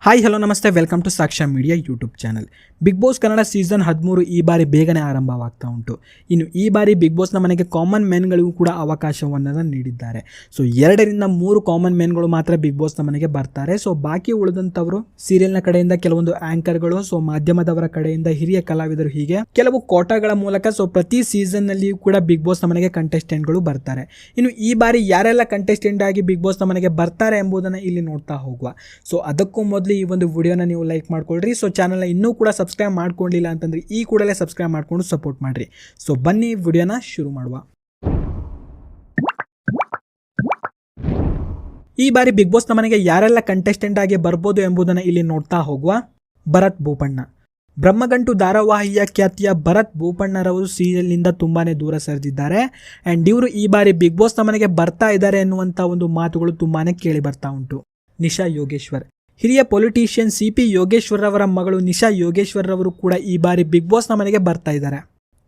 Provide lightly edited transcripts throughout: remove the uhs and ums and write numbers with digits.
Hi hello ನಮಸ್ತೆ, welcome to Sakshya media YouTube channel. Bigg Boss Kannada season 13 ಈ ಬಾರಿ ಬೇಗನೆ ಆರಂಭವಾಗ್ತಾ ಉಂಟು. ಇನ್ನು ಈ ಬಾರಿ ಬಿಗ್ ಬಾಸ್ನ ಮನೆಗೆ ಕಾಮನ್ ಮೆನ್ಗಳಿಗೂ ಕೂಡ ಅವಕಾಶವನ್ನು ನೀಡಿದ್ದಾರೆ. ಸೊ 2 ರಿಂದ 3 ಕಾಮನ್ ಮೆನ್ಗಳು ಮಾತ್ರ ಬಿಗ್ ಬಾಸ್ನ ಮನೆಗೆ ಬರ್ತಾರೆ. ಸೊ ಬಾಕಿ ಉಳಿದಂಥವರು ಸೀರಿಯಲ್ನ ಕಡೆಯಿಂದ ಕೆಲವೊಂದು ಆಂಕರ್ಗಳು, ಸೊ ಮಾಧ್ಯಮದವರ ಕಡೆಯಿಂದ ಹಿರಿಯ ಕಲಾವಿದರು, ಹೀಗೆ ಕೆಲವು ಕೋಟಾಗಳ ಮೂಲಕ ಸೊ ಪ್ರತಿ ಸೀಸನ್ನಲ್ಲಿಯೂ ಕೂಡ ಬಿಗ್ ಬಾಸ್ನ ಮನೆಗೆ ಕಂಟೆಸ್ಟೆಂಟ್ಗಳು ಬರ್ತಾರೆ. ಇನ್ನು ಈ ಬಾರಿ ಯಾರೆಲ್ಲ ಕಂಟೆಸ್ಟೆಂಟ್ ಆಗಿ ಬಿಗ್ ಬಾಸ್ನ ಮನೆಗೆ ಬರ್ತಾರೆ ಎಂಬುದನ್ನು ಇಲ್ಲಿ ನೋಡ್ತಾ ಹೋಗುವ. ಸೊ ಅದಕ್ಕೂ ಮೊದಲು ಈ ಒಂದು ವಿಡಿಯೋನ ನೀವು ಲೈಕ್ ಮಾಡ್ಕೊಳ್ರಿ. ಸೊ ಚಾನಲ್ನ ಇನ್ನೂ ಕೂಡ ಸಬ್ಸ್ಕ್ರೈಬ್ ಮಾಡ್ಕೊಂಡಿಲ್ಲ ಅಂತಂದ್ರೆ ಈ ಕೂಡಲೇ ಸಬ್ಸ್ಕ್ರೈಬ್ ಮಾಡ್ಕೊಂಡು ಸಪೋರ್ಟ್ ಮಾಡ್ರಿ. ಸೊ ಬನ್ನಿ ವಿಡಿಯೋನ ಶುರು ಮಾಡುವ. ಈ ಬಾರಿ ಬಿಗ್ ಬಾಸ್ನ ಮನೆಗೆ ಯಾರೆಲ್ಲ ಕಂಟೆಸ್ಟೆಂಟ್ ಆಗಿ ಬರ್ಬೋದು ಎಂಬುದನ್ನು ಇಲ್ಲಿ ನೋಡ್ತಾ ಹೋಗುವ. ಭರತ್ ಬೋಪಣ್ಣ. ಬ್ರಹ್ಮಗಂಟು ಧಾರಾವಾಹಿಯ ಖ್ಯಾತಿಯ ಭರತ್ ಬೋಪಣ್ಣರವರು ಸೀರಿಯಲ್ನಿಂದ ತುಂಬಾನೇ ದೂರ ಸರಿದಿದ್ದಾರೆ. ಆ್ಯಂಡ್ ಇವರು ಈ ಬಾರಿ ಬಿಗ್ ಬಾಸ್ನ ಮನೆಗೆ ಬರ್ತಾ ಇದ್ದಾರೆ ಎನ್ನುವಂಥ ಒಂದು ಮಾತುಗಳು ತುಂಬಾನೇ ಕೇಳಿ ಬರ್ತಾ ಉಂಟು. ನಿಶಾ ಯೋಗೇಶ್ವರ್. ಹಿರಿಯ ಪೊಲಿಟಿಷಿಯನ್ CP ಯೋಗೇಶ್ವರ್ ಅವರ ಮಗಳು ನಿಶಾ ಯೋಗೇಶ್ವರ್ ಅವರು ಕೂಡ ಈ ಬಾರಿ ಬಿಗ್ ಬಾಸ್ನ ಮನೆಗೆ ಬರ್ತಾ ಇದ್ದಾರೆ.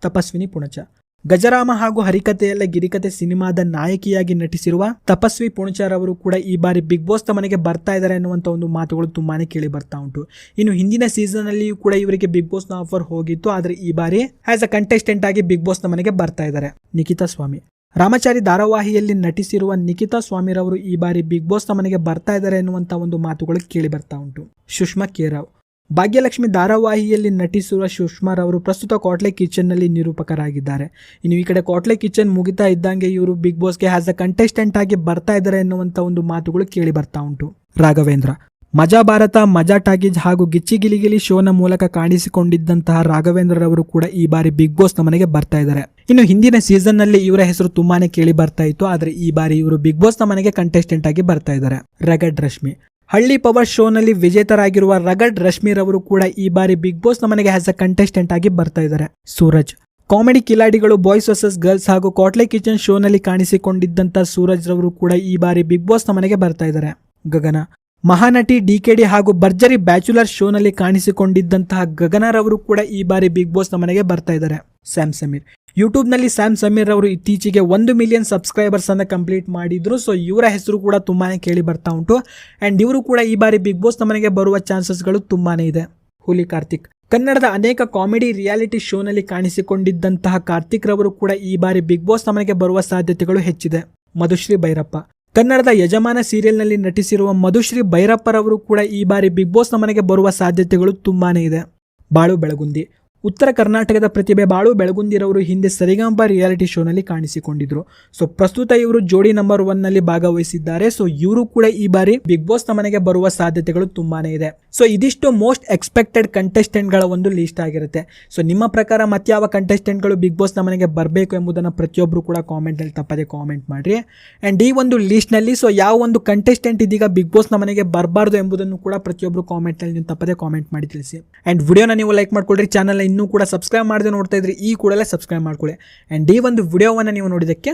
ತಪಸ್ವಿನಿ ಪುಣಚ. ಗಜರಾಮ ಹಾಗೂ ಹರಿಕಥೆಯಲ್ಲ ಗಿರಿಕತೆ ಸಿನಿಮಾದ ನಾಯಕಿಯಾಗಿ ನಟಿಸಿರುವ ತಪಸ್ವಿ ಪುಣಚಾರ್ ಅವರು ಕೂಡ ಈ ಬಾರಿ ಬಿಗ್ ಬಾಸ್ನ ಮನೆಗೆ ಬರ್ತಾ ಇದ್ದಾರೆ ಅನ್ನುವಂಥ ಒಂದು ಮಾತುಗಳು ತುಂಬಾನೇ ಕೇಳಿ ಬರ್ತಾ ಉಂಟು. ಇನ್ನು ಹಿಂದಿನ ಸೀಸನ್ ಅಲ್ಲಿಯೂ ಕೂಡ ಇವರಿಗೆ ಬಿಗ್ ಬಾಸ್ನ ಆಫರ್ ಹೋಗಿತ್ತು, ಆದರೆ ಈ ಬಾರಿ ಆಸ್ ಅ ಕಂಟೆಸ್ಟೆಂಟ್ ಆಗಿ ಬಿಗ್ ಬಾಸ್ನ ಮನೆಗೆ ಬರ್ತಾ ಇದ್ದಾರೆ. ನಿಖಿತಾ ಸ್ವಾಮಿ. ರಾಮಚಾರಿ ಧಾರಾವಾಹಿಯಲ್ಲಿ ನಟಿಸಿರುವ ನಿಖಿತಾ ಸ್ವಾಮಿರವರು ಈ ಬಾರಿ ಬಿಗ್ ಬಾಸ್ನ ಮನೆಗೆ ಬರ್ತಾ ಇದ್ದಾರೆ ಎನ್ನುವಂಥ ಒಂದು ಮಾತುಗಳು ಕೇಳಿ ಬರ್ತಾ ಉಂಟು. ಸುಷ್ಮಾ ಕೇರಾವ್. ಭಾಗ್ಯಲಕ್ಷ್ಮಿ ಧಾರಾವಾಹಿಯಲ್ಲಿ ನಟಿಸಿರುವ ಸುಷ್ಮಾರವರು ಪ್ರಸ್ತುತ ಕಾಟ್ಲೆ ಕಿಚನ್ನಲ್ಲಿ ನಿರೂಪಕರಾಗಿದ್ದಾರೆ. ಇನ್ನು ಈ ಕಡೆ ಕಾಟ್ಲೆ ಕಿಚನ್ ಮುಗಿತಾ ಇದ್ದಂಗೆ ಇವರು ಬಿಗ್ ಬಾಸ್ಗೆ ಆಸ್ ಅ ಕಂಟೆಸ್ಟೆಂಟ್ ಆಗಿ ಬರ್ತಾ ಇದ್ದಾರೆ ಎನ್ನುವಂಥ ಒಂದು ಮಾತುಗಳು ಕೇಳಿ ಬರ್ತಾ ಉಂಟು. ರಾಘವೇಂದ್ರ. ಮಜಾ ಭಾರತ, ಮಜಾ ಟಾಕೀಸ್ ಹಾಗೂ ಗಿಚ್ಚಿ ಗಿಲಿಗಿಲಿ ಶೋನ ಮೂಲಕ ಕಾಣಿಸಿಕೊಂಡಿದ್ದಂತಹ ರಾಘವೇಂದ್ರರವರು ಕೂಡ ಈ ಬಾರಿ ಬಿಗ್ ಬಾಸ್ನ ಮನೆಗೆ ಬರ್ತಾ ಇದ್ದಾರೆ. ಇನ್ನು ಹಿಂದಿನ ಸೀಸನ್ ನಲ್ಲಿ ಇವರ ಹೆಸರು ತುಂಬಾನೇ ಕೇಳಿ ಬರ್ತಾ ಇತ್ತು, ಆದರೆ ಈ ಬಾರಿ ಇವರು ಬಿಗ್ ಬಾಸ್ನ ಮನೆಗೆ ಕಂಟೆಸ್ಟೆಂಟ್ ಆಗಿ ಬರ್ತಾ ಇದ್ದಾರೆ. ರಗಡ್ ರಶ್ಮಿ. ಹಳ್ಳಿ ಪವರ್ ಶೋನಲ್ಲಿ ವಿಜೇತರಾಗಿರುವ ರಗಡ್ ರಶ್ಮಿರವರು ಕೂಡ ಈ ಬಾರಿ ಬಿಗ್ ಬಾಸ್ನ ಮನೆಗೆ ಆಸ್ ಅ ಕಂಟೆಸ್ಟೆಂಟ್ ಆಗಿ ಬರ್ತಾ ಇದ್ದಾರೆ. Suraj. Comedy Khiladigalu, boys versus girls ಹಾಗೂ ಕಾಟ್ಲೆ ಕಿಚನ್ ಶೋನಲ್ಲಿ ಕಾಣಿಸಿಕೊಂಡಿದ್ದಂತಹ ಸೂರಜ್ ರವರು ಕೂಡ ಈ ಬಾರಿ ಬಿಗ್ ಬಾಸ್ನ ಮನೆಗೆ ಬರ್ತಾ ಇದ್ದಾರೆ. ಗಗನ. ಮಹಾನಟಿ DKD ಹಾಗೂ ಭರ್ಜರಿ ಬ್ಯಾಚುಲರ್ ಶೋನಲ್ಲಿ ಕಾಣಿಸಿಕೊಂಡಿದ್ದಂತಹ ಗಗನರವರು ಕೂಡ ಈ ಬಾರಿ ಬಿಗ್ ಬಾಸ್ನ ಮನೆಗೆ ಬರ್ತಾ ಇದ್ದಾರೆ. ಸ್ಯಾಮ್ ಸಮೀರ್. ಯೂಟ್ಯೂಬ್ನಲ್ಲಿ ಸ್ಯಾಮ್ ಸಮೀರ್ ಅವರು ಇತ್ತೀಚೆಗೆ 1 ಮಿಲಿಯನ್ ಸಬ್ಸ್ಕ್ರೈಬರ್ಸ್ ಅನ್ನು ಕಂಪ್ಲೀಟ್ ಮಾಡಿದ್ರು. ಸೊ ಇವರ ಹೆಸರು ಕೂಡ ತುಂಬಾನೇ ಕೇಳಿ ಬರ್ತಾ ಉಂಟು. ಆ್ಯಂಡ್ ಇವರು ಕೂಡ ಈ ಬಾರಿ ಬಿಗ್ ಬಾಸ್ನ ಮನೆಗೆ ಬರುವ ಚಾನ್ಸಸ್ಗಳು ತುಂಬಾನೇ ಇದೆ. ಹುಲಿ ಕಾರ್ತಿಕ್. ಕನ್ನಡದ ಅನೇಕ ಕಾಮಿಡಿ ರಿಯಾಲಿಟಿ ಶೋನಲ್ಲಿ ಕಾಣಿಸಿಕೊಂಡಿದ್ದಂತಹ ಕಾರ್ತಿಕ್ ರವರು ಕೂಡ ಈ ಬಾರಿ ಬಿಗ್ ಬಾಸ್ನ ಮನೆಗೆ ಬರುವ ಸಾಧ್ಯತೆಗಳು ಹೆಚ್ಚಿದೆ. ಮಧುಶ್ರೀ ಭೈರಪ್ಪ. ಕನ್ನಡದ ಯಜಮಾನ ಸೀರಿಯಲ್ನಲ್ಲಿ ನಟಿಸಿರುವ ಮಧುಶ್ರೀ ಭೈರಪ್ಪರವರು ಕೂಡ ಈ ಬಾರಿ ಬಿಗ್ ಬಾಸ್ನ ಮನೆಗೆ ಬರುವ ಸಾಧ್ಯತೆಗಳು ತುಂಬಾನೇ ಇದೆ. ಬಾಳು ಬೆಳಗುಂದಿ. ಉತ್ತರ ಕರ್ನಾಟಕದ ಪ್ರತಿಭೆ ಬಾಳು ಬೆಳಗುಂದಿರವರು ಹಿಂದೆ ಸರಿಗಮಪ ರಿಯಾಲಿಟಿ ಶೋನಲ್ಲಿ ಕಾಣಿಸಿಕೊಂಡಿದ್ರು. ಸೊ ಪ್ರಸ್ತುತ ಇವರು ಜೋಡಿ ನಂಬರ್ 1 ನಲ್ಲಿ ಭಾಗವಹಿಸಿದ್ದಾರೆ. ಸೊ ಇವರು ಕೂಡ ಈ ಬಾರಿ ಬಿಗ್ ಬಾಸ್ನ ಮನೆಗೆ ಬರುವ ಸಾಧ್ಯತೆಗಳು ತುಂಬಾನೇ ಇದೆ. ಸೊ ಇದಿಷ್ಟು ಮೋಸ್ಟ್ ಎಕ್ಸ್ಪೆಕ್ಟೆಡ್ ಕಂಟೆಸ್ಟೆಂಟ್ಗಳ ಒಂದು ಲಿಸ್ಟ್ ಆಗಿರುತ್ತೆ. ಸೊ ನಿಮ್ಮ ಪ್ರಕಾರ ಮತ್ಯಾವ ಕಂಟೆಸ್ಟೆಂಟ್ಗಳು ಬಿಗ್ ಬಾಸ್ನ ಮನೆಗೆ ಬರಬೇಕು ಎಂಬುದನ್ನು ಪ್ರತಿಯೊಬ್ಬರು ಕೂಡ ಕಾಮೆಂಟ್ನಲ್ಲಿ ತಪ್ಪದೆ ಕಾಮೆಂಟ್ ಮಾಡಿರಿ. ಆ್ಯಂಡ್ ಈ ಒಂದು ಲಿಸ್ಟ್ನಲ್ಲಿ ಸೊ ಯಾವ ಒಂದು ಕಂಟೆಸ್ಟೆಂಟ್ ಇದೀಗ ಬಿಗ್ ಬಾಸ್ನ ಮನೆಗೆ ಬರಬಾರ್ದು ಎಂಬುದನ್ನು ಕೂಡ ಪ್ರತಿಯೊಬ್ಬರು ಕಾಮೆಂಟ್ನಲ್ಲಿ ನೀವು ತಪ್ಪದೆ ಕಾಮೆಂಟ್ ಮಾಡಿ ತಿಳಿಸಿ. ಆ್ಯಂಡ್ ವಿಡಿಯೋನ ನೀವು ಲೈಕ್ ಮಾಡ್ಕೊಳ್ರಿ. ಚಾನಲ್ ಇನ್ನೂ ಕೂಡ ಸಬ್ಸ್ಕ್ರೈಬ್ ಮಾಡದೆ ನೋಡ್ತಾ ಇದ್ರಿ ಈ ಕೂಡಲೇ ಸಬ್ಸ್ಕ್ರೈಬ್ ಮಾಡ್ಕೊಳ್ಳಿ. ಆ್ಯಂಡ್ ಈ ಒಂದು ವಿಡಿಯೋವನ್ನು ನೀವು ನೋಡಿದ್ದಕ್ಕೆ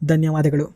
ಧನ್ಯವಾದಗಳು.